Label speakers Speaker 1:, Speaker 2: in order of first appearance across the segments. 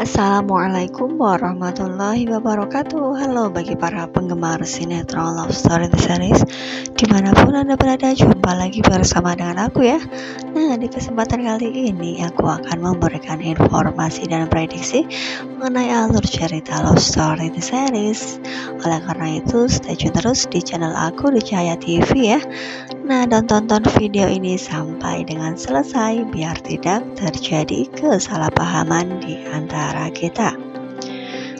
Speaker 1: Assalamualaikum warahmatullahi wabarakatuh. Halo bagi para penggemar sinetron Love Story The Series, dimanapun Anda berada, jumpa lagi bersama dengan aku ya. Nah, di kesempatan kali ini aku akan memberikan informasi dan prediksi mengenai alur cerita Love Story The Series. Oleh karena itu, stay tune terus di channel aku di Cahaya TV ya. Nah, dan tonton video ini sampai dengan selesai biar tidak terjadi kesalahpahaman di antara kita.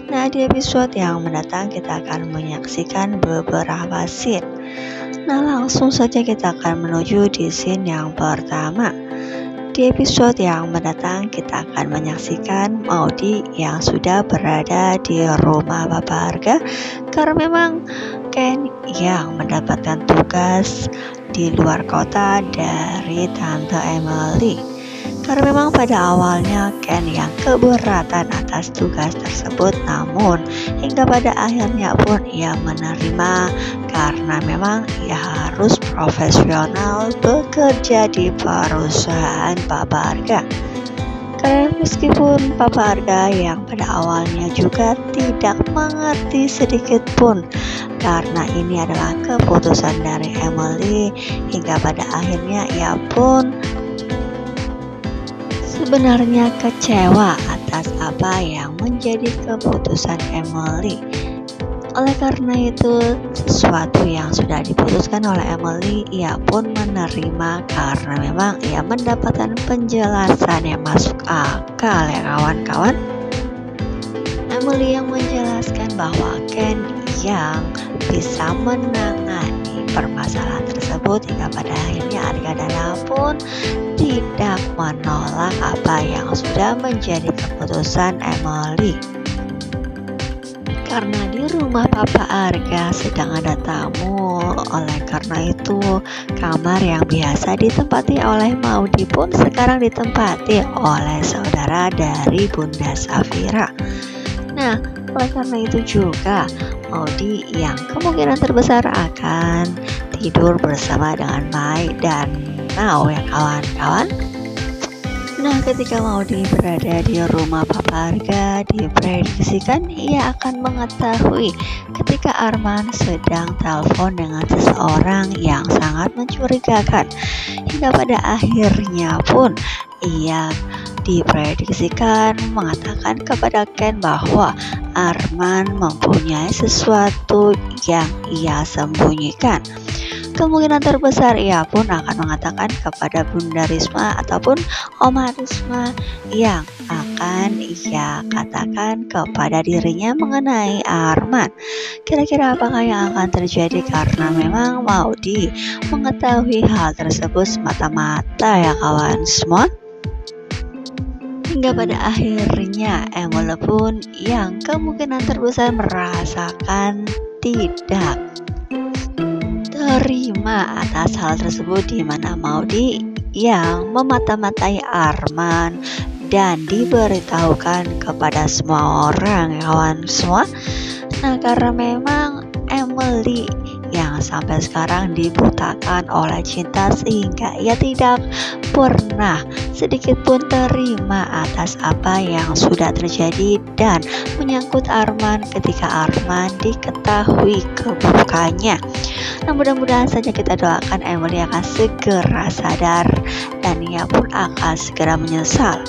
Speaker 1: Nah, di episode yang mendatang kita akan menyaksikan beberapa scene. Nah, langsung saja kita akan menuju di scene yang pertama. Di episode yang mendatang kita akan menyaksikan Maudy yang sudah berada di rumah Papa Arga karena memang Ken yang mendapatkan tugas di luar kota dari Tante Emily. Karena memang pada awalnya Ken yang keberatan atas tugas tersebut, namun hingga pada akhirnya pun ia menerima karena memang ia harus profesional bekerja di perusahaan Papa Arga. Karena meskipun Papa Arga yang pada awalnya juga tidak mengerti sedikit pun karena ini adalah keputusan dari Emily, hingga pada akhirnya ia pun sebenarnya kecewa atas apa yang menjadi keputusan Emily. Oleh karena itu, sesuatu yang sudah diputuskan oleh Emily ia pun menerima karena memang ia mendapatkan penjelasan yang masuk akal ya kawan-kawan. Emily yang menjelaskan bahwa Ken yang bisa menangani permasalahan tersebut, hingga pada akhirnya Argadana pun tidak menolak apa yang sudah menjadi keputusan Emily. Karena di rumah Papa Arga sedang ada tamu, oleh karena itu kamar yang biasa ditempati oleh Maudy pun sekarang ditempati oleh saudara dari Bunda Safira. Nah, oleh karena itu juga Maudy yang kemungkinan terbesar akan tidur bersama dengan Mai dan Nao ya kawan-kawan. Nah, ketika Maudy berada di rumah Papa Arga, diprediksikan ia akan mengetahui ketika Arman sedang telepon dengan seseorang yang sangat mencurigakan. Hingga pada akhirnya pun ia diprediksikan mengatakan kepada Ken bahwa Arman mempunyai sesuatu yang ia sembunyikan. Kemungkinan terbesar ia pun akan mengatakan kepada Bunda Risma ataupun Oma Risma yang akan ia katakan kepada dirinya mengenai Arman. Kira-kira apakah yang akan terjadi, karena memang Maudy mengetahui hal tersebut semata-mata ya kawan semua. Hingga pada akhirnya Emily pun yang kemungkinan terbesar merasakan tidak terima atas hal tersebut, di mana Maudy yang memata-matai Arman dan diberitahukan kepada semua orang kawan semua. Nah, karena memang Emily yang sampai sekarang dibutakan oleh cinta sehingga ia tidak pernah sedikit pun terima atas apa yang sudah terjadi dan menyangkut Arman ketika Arman diketahui keburukannya. Nah, mudah-mudahan saja kita doakan Emily akan segera sadar dan ia pun akan segera menyesal.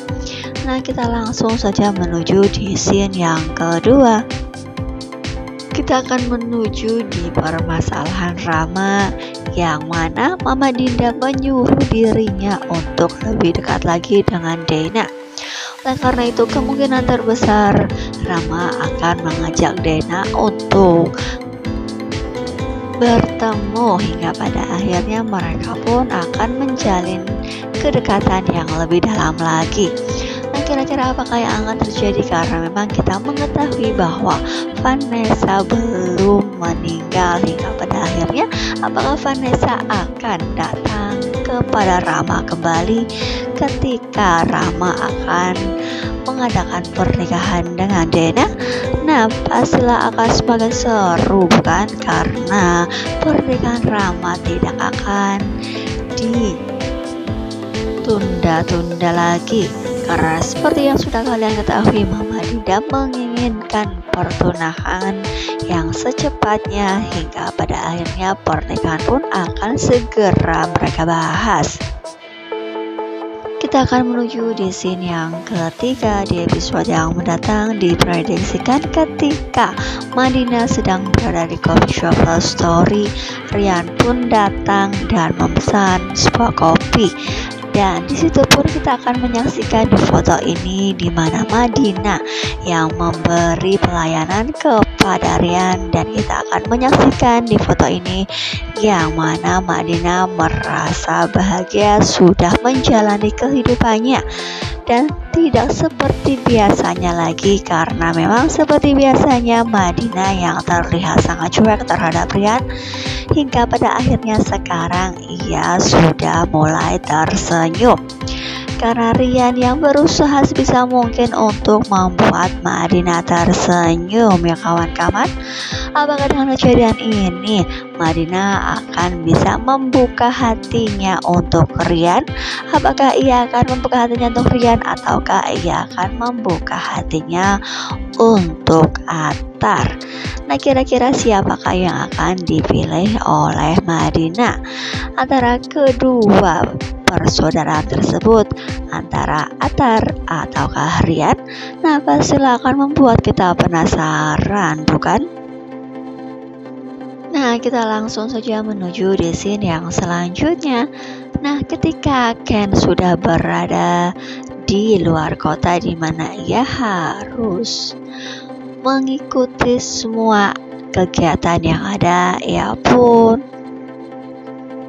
Speaker 1: Nah, kita langsung saja menuju di scene yang kedua. Kita akan menuju di permasalahan Rama yang mana Mama Dinda menyuruh dirinya untuk lebih dekat lagi dengan Dena. Oleh karena itu kemungkinan terbesar Rama akan mengajak Dena untuk bertemu, hingga pada akhirnya mereka pun akan menjalin kedekatan yang lebih dalam lagi. Nah, kira-kira apakah yang akan terjadi, karena memang kita mengetahui bahwa Vanessa belum meninggal. Hingga pada akhirnya apakah Vanessa akan datang kepada Rama kembali ketika Rama akan mengadakan pernikahan dengan Dena? Nah, pastilah akan semakin seru bukan, karena pernikahan Rama tidak akan ditunda-tunda lagi. Karena seperti yang sudah kalian ketahui, Mama Dinda menginginkan pertunangan yang secepatnya, hingga pada akhirnya pernikahan pun akan segera mereka bahas. Kita akan menuju di scene yang ketiga di episode yang mendatang. Diprediksikan ketika Madinah sedang berada di coffee shop Love Story, Rian pun datang dan memesan sebuah kopi. Dan disitu pun kita akan menyaksikan di foto ini di mana Madinah yang memberi pelayanan kepada Rian, dan kita akan menyaksikan di foto ini yang mana Madinah merasa bahagia sudah menjalani kehidupannya dan tidak seperti biasanya lagi, karena memang seperti biasanya Madinah yang terlihat sangat cuek terhadap Rian, hingga pada akhirnya sekarang ia sudah mulai tersenyum karena Rian yang berusaha sebisa mungkin untuk membuat Madinah tersenyum. Ya kawan-kawan, apakah dengan kejadian ini Madinah akan bisa membuka hatinya untuk Rian? Apakah ia akan membuka hatinya untuk Rian, ataukah ia akan membuka hatinya untuk Atar? Nah, kira-kira siapakah yang akan dipilih oleh Madinah antara kedua persaudaraan tersebut, antara Atar ataukah Rian? Nah, pastilah akan membuat kita penasaran, bukan? Nah, kita langsung saja menuju di scene yang selanjutnya. Nah, ketika Ken sudah berada di luar kota, di mana ia harus mengikuti semua kegiatan yang ada, ia pun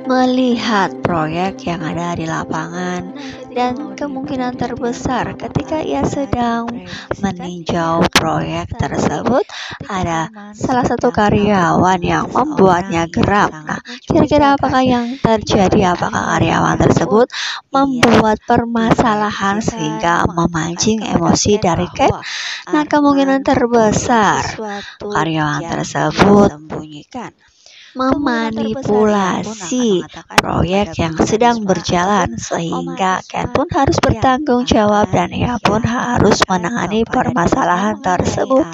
Speaker 1: melihat proyek yang ada di lapangan, dan kemungkinan terbesar ketika ia sedang meninjau proyek tersebut ada salah satu karyawan yang membuatnya geram. Nah, kira-kira apakah yang terjadi? Apakah karyawan tersebut membuat permasalahan sehingga memancing emosi dari Ken? Nah, kemungkinan terbesar karyawan tersebut memanipulasi proyek yang sedang berjalan, sehingga Ken pun harus bertanggung jawab dan ia pun harus menangani permasalahan tersebut.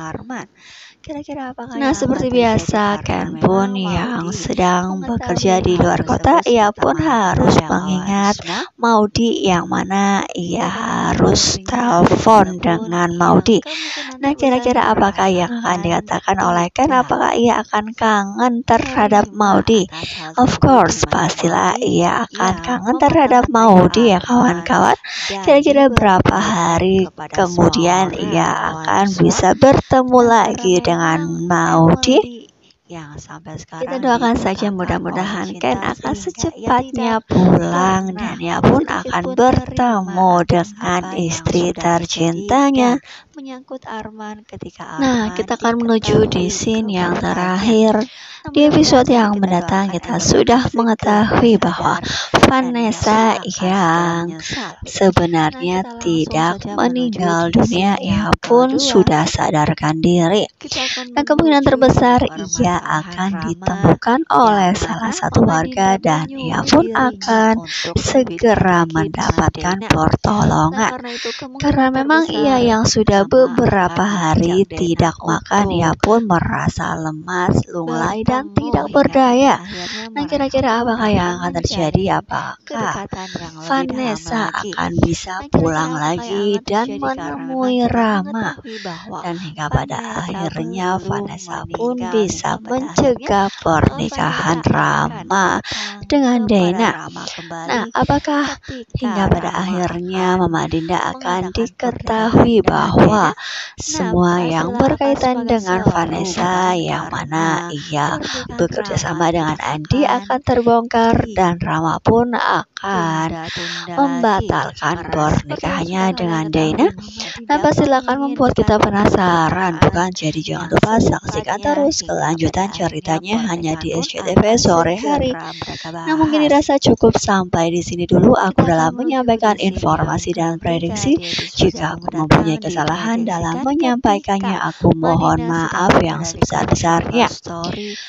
Speaker 1: Nah, seperti biasa Ken pun yang sedang bekerja di luar kota, ia pun harus mengingat Maudi, yang mana ia harus telepon dengan Maudi. Nah, kira-kira apakah yang akan dikatakan oleh Ken? Apakah ia akan kangen terhadap Maudi? Of course, pastilah ia akan kangen terhadap Maudi ya kawan-kawan. Kira-kira berapa hari kemudian ia akan bisa bertemu lagi dengan Maudi? Yang sampai sekarang kita doakan saja mudah-mudahan Ken akan secepatnya pulang dan ia pun akan bertemu dengan istri tercintanya. Menyangkut Arman ketika Arman, kita akan menuju di scene yang terakhir. Di episode yang mendatang kita sudah mengetahui bahwa Vanessa yang sebenarnya tidak meninggal dunia, ia pun sudah sadarkan diri. Dan kemungkinan terbesar ia akan ditemukan oleh salah satu warga dan ia pun akan segera mendapatkan pertolongan. Karena memang ia yang sudah beberapa hari tidak makan, ia pun merasa lemas, lunglai dan tidak berdaya. Nah, kira-kira apakah yang akan terjadi? Apakah Vanessa akan bisa pulang lagi dan menemui Rama? Dan hingga pada akhirnya Vanessa pun bisa mencegah pernikahan Rama dengan Dena. Nah, apakah hingga pada akhirnya Mama Dinda akan diketahui bahwa semua yang berkaitan dengan Vanessa, yang mana ia bekerja sama dengan Andi, akan terbongkar dan Rama pun akan membatalkan pernikahannya dengan Dena? Nah, pastilah akan membuat kita penasaran, bukan? Jadi jangan lupa saksikan terus kelanjutan ceritanya hanya di SCTV sore hari. Nah, mungkin dirasa cukup sampai di sini dulu aku dalam menyampaikan informasi dan prediksi. Jika aku mempunyai kesalahan dalam menyampaikannya, aku mohon maaf yang sebesar-besarnya.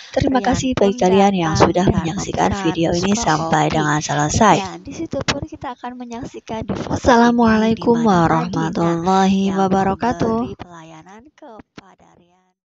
Speaker 1: Terima kasih bagi kalian yang sudah menyaksikan video ini sampai dengan selesai. Nah, di situ pun kita akan menyaksikan di foto Assalamualaikum warahmatullahi wabarakatuh. Pelayanan kepada Rian.